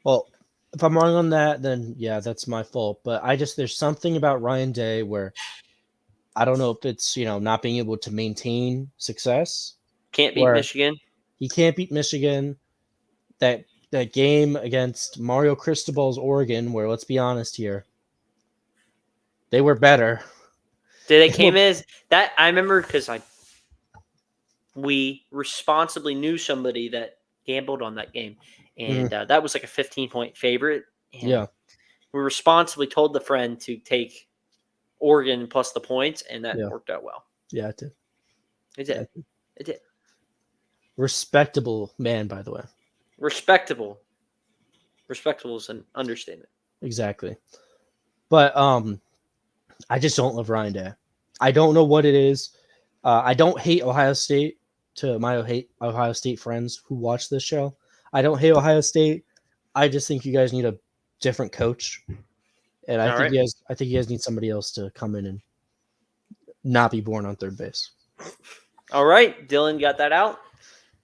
Well, if I'm wrong on that, then yeah, that's my fault. But there's something about Ryan Day where I don't know if it's not being able to maintain success. Can't beat Michigan. He can't beat Michigan. That game against Mario Cristobal's Oregon, where let's be honest here, they were better. They came as that. I remember because we responsibly knew somebody that gambled on that game, and that was like a 15-point favorite. And yeah, we responsibly told the friend to take Oregon plus the points, and that worked out well. Yeah, it did. It did. It did. Respectable man, by the way. Respectable is an understatement. Exactly. But I just don't love Ryan Day. I don't know what it is. I don't hate Ohio State. To my Ohio State friends who watch this show, I don't hate Ohio State. I just think you guys need a different coach, and I think you guys need somebody else to come in and not be born on third base. All right, Dylan got that out,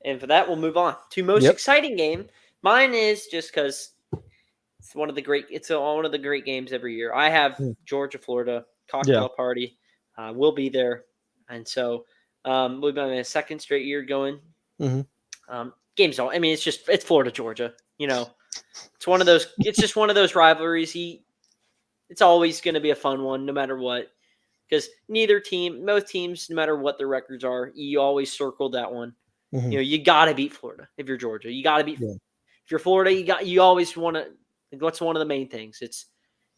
and for that we'll move on to most exciting game. Mine is just because it's one of the great games every year. I have Georgia, Florida cocktail party. We'll be there, and so we've been a second straight year going. Games all. I mean, it's Florida, Georgia. It's one of those. It's just one of those rivalries. It's always going to be a fun one, no matter what. Because most teams, no matter what their records are, you always circle that one. You got to beat Florida if you're Georgia. You got to beat. Yeah. If you're Florida, you always want to. What's one of the main things? It's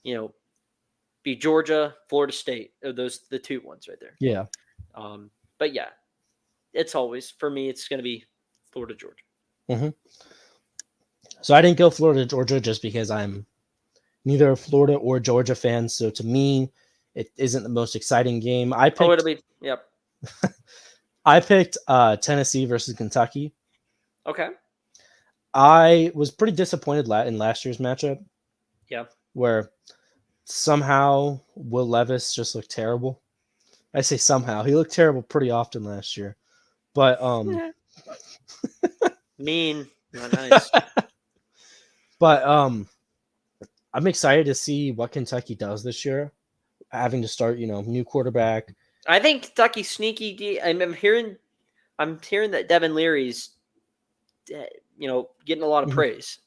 be Georgia, Florida State. Those the two ones right there. Yeah. But yeah, it's always for me. It's going to be Florida, Georgia. So I didn't go Florida, Georgia, just because I'm neither a Florida or Georgia fan. So to me, it isn't the most exciting game. I picked Tennessee versus Kentucky. Okay. I was pretty disappointed in last year's matchup. Yeah. Where somehow Will Levis just looked terrible. I say somehow. He looked terrible pretty often last year. But mean, not nice. But I'm excited to see what Kentucky does this year. Having to start, new quarterback. I think Kentucky's sneaky. I'm hearing that Devin Leary's getting a lot of praise.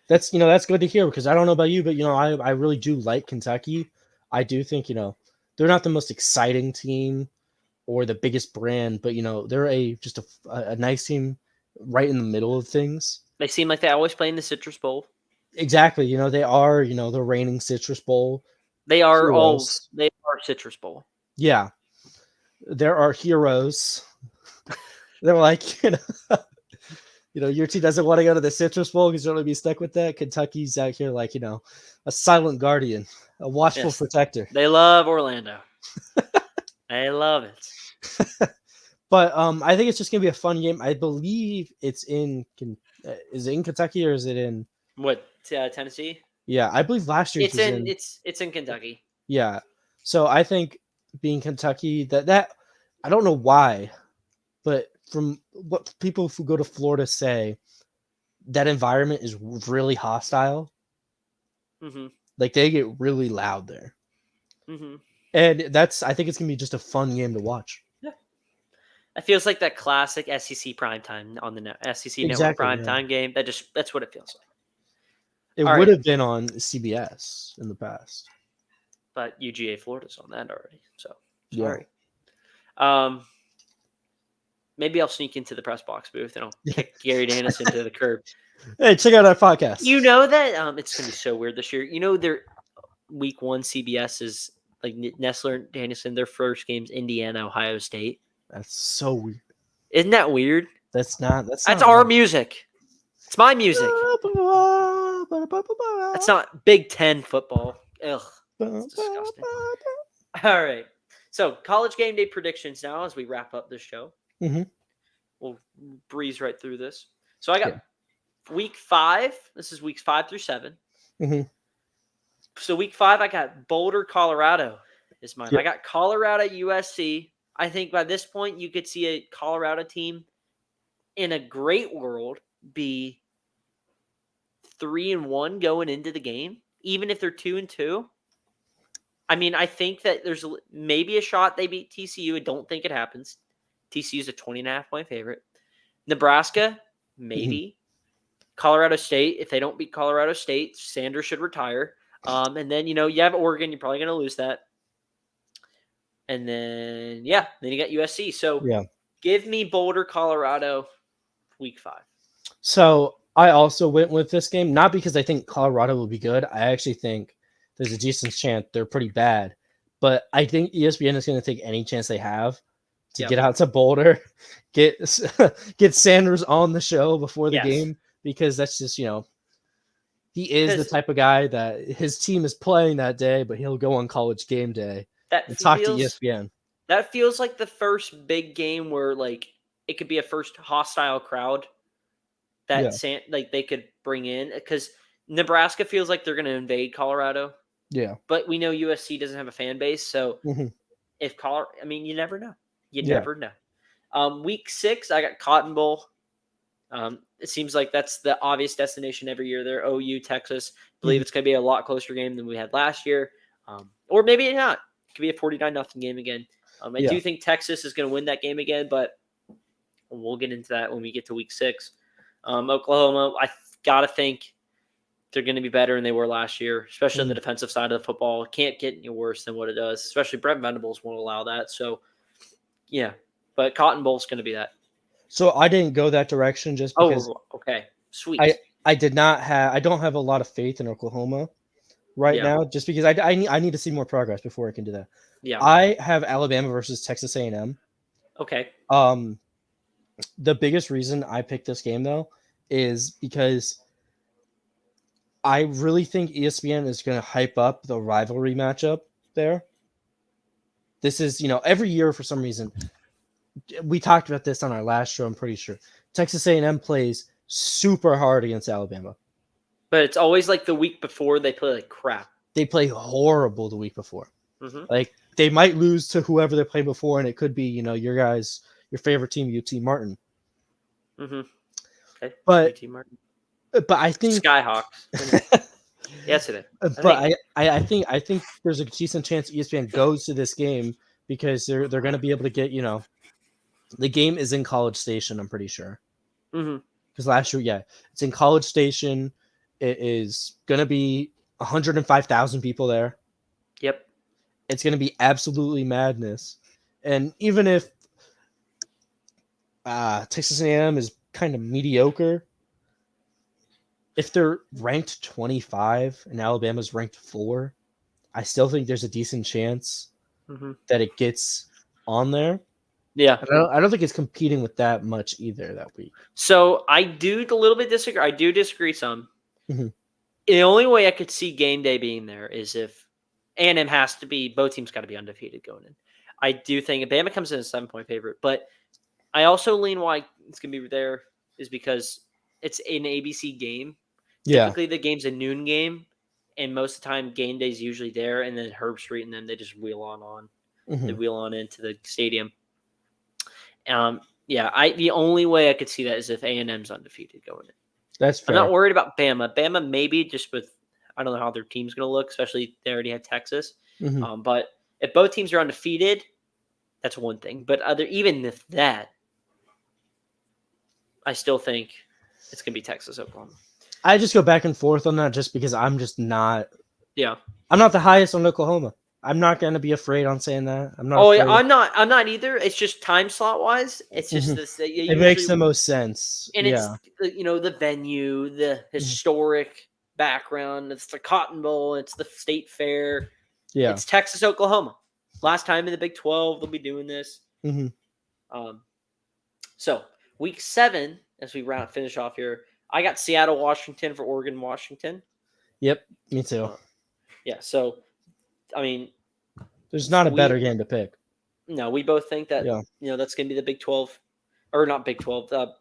That's good to hear, because I don't know about you, but I really do like Kentucky. I do think they're not the most exciting team or the biggest brand, but they're just a nice team right in the middle of things. They seem like they always play in the Citrus Bowl. Exactly. They are the reigning Citrus Bowl. They are Citrus Bowl. Yeah. There are heroes. They're like, your team doesn't want to go to the Citrus Bowl because you're going to be stuck with that. Kentucky's out here like, a silent guardian, a watchful protector. They love Orlando. They love it. But I think it's just going to be a fun game. I believe it's is it in Kentucky or is it in Tennessee? Yeah, I believe last year it's in Kentucky. Yeah. So I think being Kentucky that I don't know why, but from what people who go to Florida say, that environment is really hostile. Like they get really loud there. And I think it's gonna be just a fun game to watch. Yeah, it feels like that classic SEC primetime on the SEC Network primetime game. That's what it feels like. It would have been on CBS in the past, but UGA Florida's on that already. So sorry. Yeah. Maybe I'll sneak into the press box booth and I'll kick Gary Danielson to the curb. Hey, check out our podcast. You know that it's gonna be so weird this year. Their week 1 CBS is like Nessler and Danielson. Their first game's Indiana, Ohio State. That's so weird. Isn't that weird? That's not. That's our music. It's my music. That's not Big Ten football. Ugh, it's disgusting. All right. So, college game day predictions now as we wrap up this show. Mm-hmm. We'll breeze right through this. So, I got week 5. This is weeks 5 through 7. Mm-hmm. So, week 5, I got Boulder, Colorado is mine. Yep. I got Colorado, USC. I think by this point, you could see a Colorado team in a great world be 3-1 going into the game, even if they're 2-2. I mean, I think that there's maybe a shot they beat TCU. I don't think it happens. TCU is a 20.5-point favorite. Nebraska, maybe. Colorado State, if they don't beat Colorado State, Sanders should retire. And then, you have Oregon. You're probably going to lose that. And then, then you got USC. So give me Boulder, Colorado, week 5. So I also went with this game, not because I think Colorado will be good. I actually think there's a decent chance they're pretty bad. But I think ESPN is going to take any chance they have to get out to Boulder, get Sanders on the show before the game, because that's just, he is the type of guy that his team is playing that day, but he'll go on College Game Day and talk to ESPN. That feels like the first big game where, like, it could be a first hostile crowd that they could bring in, because Nebraska feels like they're going to invade Colorado. Yeah. But we know USC doesn't have a fan base, so if Colorado, you never know. You never know. Week 6, I got Cotton Bowl. It seems like that's the obvious destination every year. They're OU, Texas. I believe it's going to be a lot closer game than we had last year. Or maybe not. It could be a 49-0 game again. I do think Texas is going to win that game again, but we'll get into that when we get to week 6. Oklahoma, I got to think they're going to be better than they were last year, especially on the defensive side of the football. It can't get any worse than what it does, especially Brent Venables won't allow that. So, but Cotton Bowl's going to be that. So I didn't go that direction just because. Oh, okay. Sweet. I don't have a lot of faith in Oklahoma right now, just because I need to see more progress before I can do that. Yeah. I have Alabama versus Texas A&M. Okay. The biggest reason I picked this game, though, is because I really think ESPN is going to hype up the rivalry matchup there. This is, every year for some reason, we talked about this on our last show, I'm pretty sure. Texas A&M plays super hard against Alabama. But it's always like the week before they play like crap. They play horrible the week before. Mm-hmm. Like, they might lose to whoever they played before, and it could be, your favorite team, UT Martin. Mm-hmm. Okay. But UT Martin. But I think Skyhawks. Yes, it is. But I think there's a decent chance ESPN goes to this game because they're going to be able to get, the game is in College Station, I'm pretty sure. Because last year, it's in College Station. It is going to be 105,000 people there. Yep. It's going to be absolutely madness. And even if Texas A&M is kind of mediocre, if they're ranked 25 and Alabama's ranked 4, I still think there's a decent chance that it gets on there. Yeah. I don't think it's competing with that much either that week. So I do a little bit disagree. I do disagree some. The only way I could see game day being there is if A&M has to be, both teams got to be undefeated going in. I do think Bama comes in as a 7-point favorite, but I also lean why it's going to be there is because it's an ABC game. Typically, the game's a noon game, and most of the time, game day's usually there, and then Herb Street, and then they just wheel on. They wheel on into the stadium. The only way I could see that is if A&M's undefeated going in. That's fair. I'm not worried about Bama. Bama maybe just with, I don't know how their team's going to look, especially they already have Texas. But if both teams are undefeated, that's one thing. But even if that, I still think it's going to be Texas, Oklahoma. I just go back and forth on that just because I'm just not. Yeah. I'm not the highest on Oklahoma. I'm not going to be afraid on saying that. I'm not. Yeah, I'm not either. It's just time slot wise. It's just this. It makes the most sense. And it's the venue, the historic background. It's the Cotton Bowl. It's the State Fair. Yeah. It's Texas, Oklahoma. Last time in the Big 12, they'll be doing this. So Week 7, as we finish off here, I got Seattle, Washington for Oregon, Washington. Yep, me too. Yeah, so, I mean, There's not a better game to pick. no, we both think that, that's going to be the Big 12, or not Big 12, the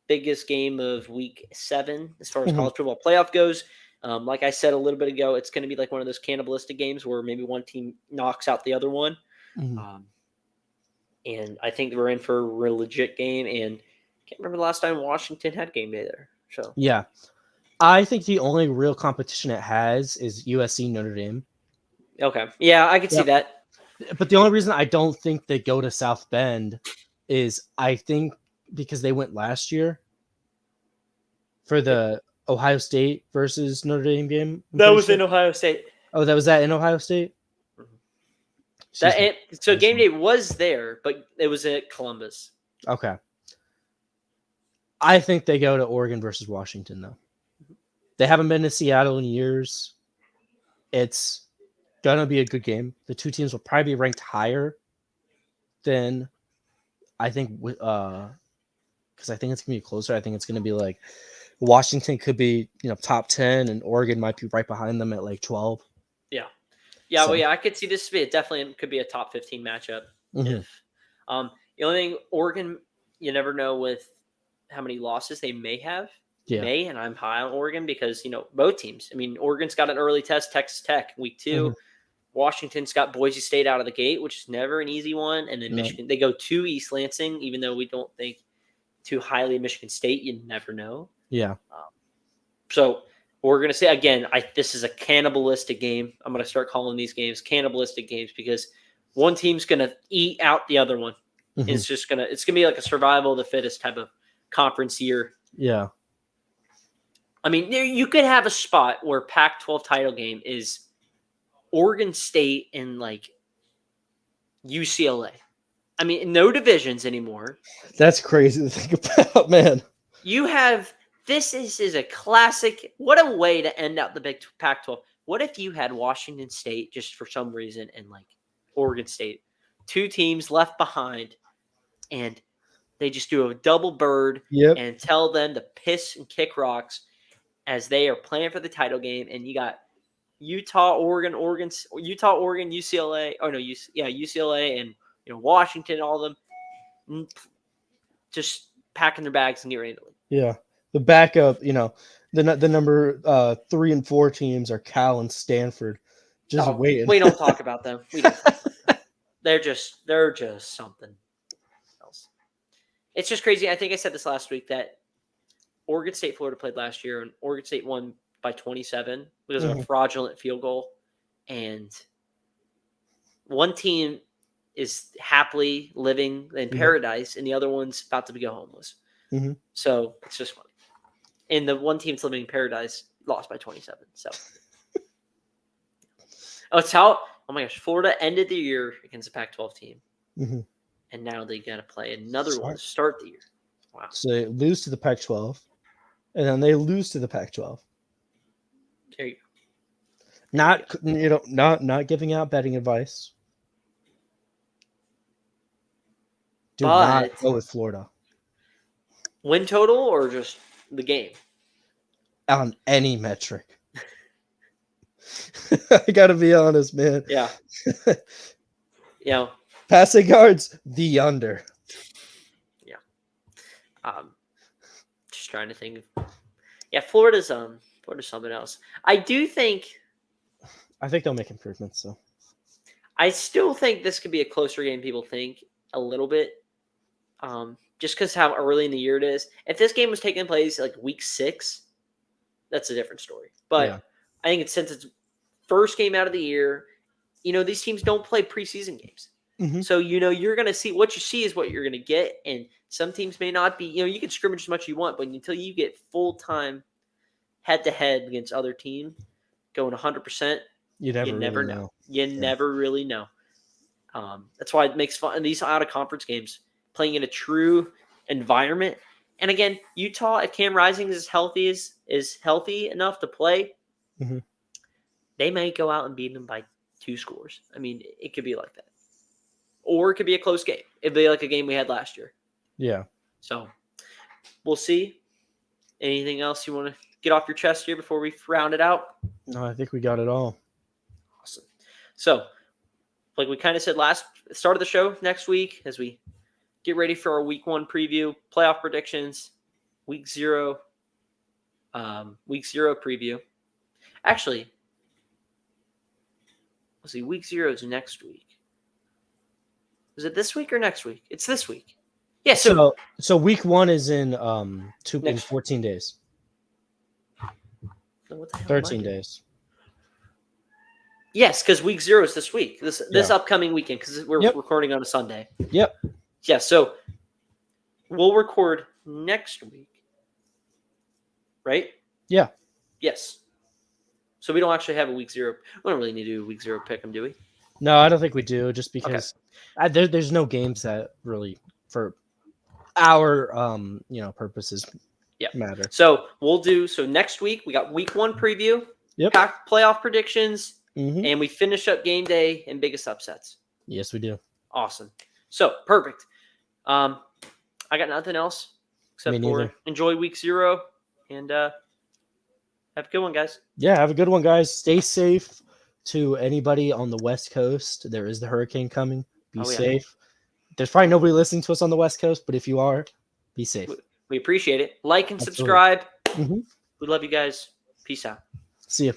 biggest game of Week 7 as far as college football playoff goes. Like I said a little bit ago, it's going to be like one of those cannibalistic games where maybe one team knocks out the other one. And I think we're in for a real legit game. And I can't remember the last time Washington had game day there. So yeah, I think the only real competition it has is USC Notre Dame. Okay, yeah, I could see that. But the only reason I don't think they go to South Bend is I think because they went last year for the Ohio State versus Notre Dame game. That was in Ohio State. Oh, that was that in Ohio State? So game day was there, but it was at Columbus. Okay. I think they go to Oregon versus Washington, though. They haven't been to Seattle in years. It's going to be a good game. The two teams will probably be ranked higher than I think, because I think it's going to be closer. I think it's going to be like Washington could be, top 10, and Oregon might be right behind them at like 12. Yeah. Yeah, well, I could see this be definitely could be a top 15 matchup. The only thing, Oregon, you never know with how many losses they may have. Yeah. And I'm high on Oregon because, both teams. I mean, Oregon's got an early test, Texas Tech, week 2. Washington's got Boise State out of the gate, which is never an easy one. And then Michigan, they go to East Lansing, even though we don't think too highly of Michigan State. You never know. Yeah. So we're going to say, again, this is a cannibalistic game. I'm going to start calling these games cannibalistic games because one team's going to eat out the other one. It's going to be like a survival of the fittest type of conference year. Yeah. I mean, you could have a spot where Pac-12 title game is Oregon State and like UCLA. I mean, no divisions anymore. That's crazy to think about, man. You have this is a classic. What a way to end out the big Pac-12. What if you had Washington State just for some reason and like Oregon State, two teams left behind, and they just do a double bird and tell them to piss and kick rocks as they are playing for the title game, and you got Utah, Oregon, UCLA. Oh no, UCLA and Washington, all of them just packing their bags and getting ready to leave. Yeah, the backup, the number 3 and 4 teams are Cal and Stanford, just waiting. We don't talk about them. They're just something else. It's just crazy. I think I said this last week that Oregon State, Florida played last year, and Oregon State won by 27 because of a fraudulent field goal. And one team is happily living in paradise, and the other one's about to go homeless. So it's just funny. And the one team's living in paradise lost by 27. So, oh my gosh, Florida ended the year against a Pac-12 team, and now they got to play another one to start the year. Wow! So they lose to the Pac-12, and then they lose to the Pac-12. There you go. Not giving out betting advice. Do not go with Florida. Win total or just the game? On any metric. I gotta be honest, man. Yeah. Passing yards, the under. Yeah. Just trying to think of. Yeah, Florida's something else. I think they'll make improvements. So I still think this could be a closer game. People think a little bit. Just because how early in the year it is. If this game was taking place like week 6, that's a different story. But I think since it's first game out of the year, these teams don't play preseason games. So, you're going to see what you see is what you're going to get. And some teams may not be, you can scrimmage as much as you want, but until you get full-time head-to-head against other teams going 100%, you never know. You never really know. That's why it makes fun. These out-of-conference games, playing in a true environment. And again, Utah, if Cam Rising is healthy enough to play, they may go out and beat them by 2 scores. I mean, it could be like that. Or it could be a close game. It'd be like a game we had last year. Yeah. So we'll see. Anything else you want to get off your chest here before we round it out? No, I think we got it all. Awesome. So, like we kind of said start of the show next week as we get ready for our week 1 preview, playoff predictions, week 0 preview. Actually, let's see, week 0 is next week. Is it this week or next week? It's this week. Yeah, so week 1 is in 14 days. What the hell 13 days. Yes, because week 0 is this week. This upcoming weekend, because we're recording on a Sunday. Yep. Yeah, so we'll record next week. Right? Yeah. Yes. So we don't actually have a week 0. We don't really need to do a week 0 pick 'em, do we? No, I don't think we do, just because there's no games that really, for our purposes, matter. So next week we got week 1 preview, playoff predictions, and we finish up game day and biggest upsets. Yes, we do. Awesome. So perfect. I got nothing else except for enjoy week 0 and have a good one, guys. Yeah, have a good one, guys. Stay safe. To anybody on the West Coast, there is the hurricane coming. Be safe. There's probably nobody listening to us on the West Coast, but if you are, be safe. We appreciate it. Like and subscribe. We love you guys. Peace out. See you.